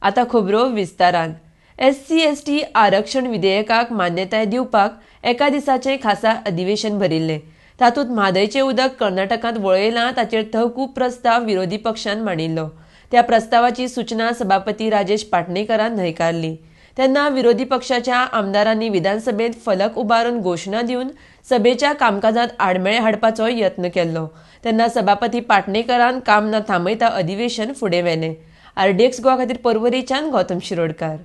आता खबरो विस्तारान. SC/ST आरक्षण विधेयकाक मान्यताय दिवपाक एका दिसाचें खासा अधिवेशन भरिल्लें. तातूंत म्हादयचें उदक कर्नाटकांत वळयलां ताचेर तहकूब प्रस्ताव विरोधी पक्षान मांडिल्लो. त्या प्रस्तावाची सूचना सभापती राजेश पाटणेकरान न्हयकारली. तेन्ना विरोधी पक्षाच्या आमदारांनी विधानसभेत फलक उबारून घोषणा दिवन सभेच्या कामकाजात आडमेळे हाडपाचो यत्न केल्लो. तेन्ना सभापती पाटणेकरान काम न थांबयता अधिवेशन फुडें व्हेलें. RDXGOA खातीर पर्वरीच्यान Gautam Shirodkar.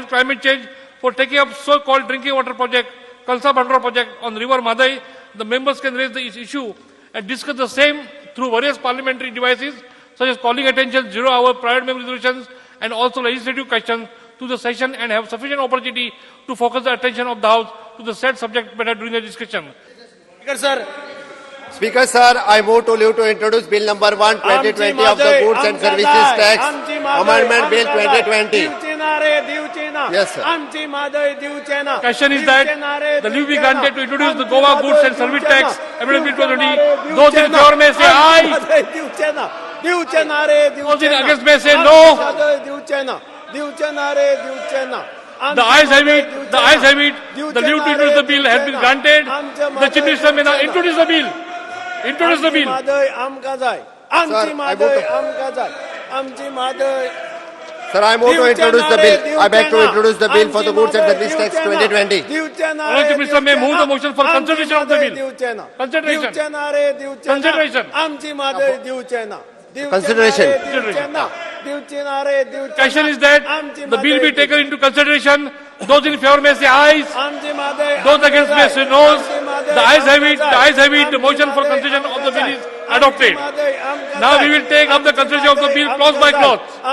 Climate change for taking up so-called drinking water project, Kalsa Bandra project on River Madai, the members can raise the issue and discuss the same through various parliamentary devices such as calling attention, 0-hour private member resolutions and also legislative questions to the session and have sufficient opportunity to focus the attention of the House to the said subject matter during the discussion. Speaker sir, I move to leave to introduce Bill number 1, 2020 of the Goods and Services Tax Amendment Bill 2020. Yes, sir. Question is that the leave be granted to introduce the Goa Goods and Service Tax Amendment Bill 2020. Those in favor may say aye. Those in against may say no. The ayes have it. The ayes have it. The leave to introduce the bill has been granted. The Chief Minister may now introduce the bill. Introduce the bill. Sir, I move to introduce the bill. I beg to introduce the bill for the Goods and Services Tax 2020. The Chief Minister may move the motion for consideration of the bill. Consideration. Consideration. Consideration. Question is that the bill be taken into consideration. Those in favor may say ayes. Those against may say noes. The ayes have it. The ayes have it. The motion for consideration of the bill is adopted. Now we will take up the consideration of the bill clause by clause.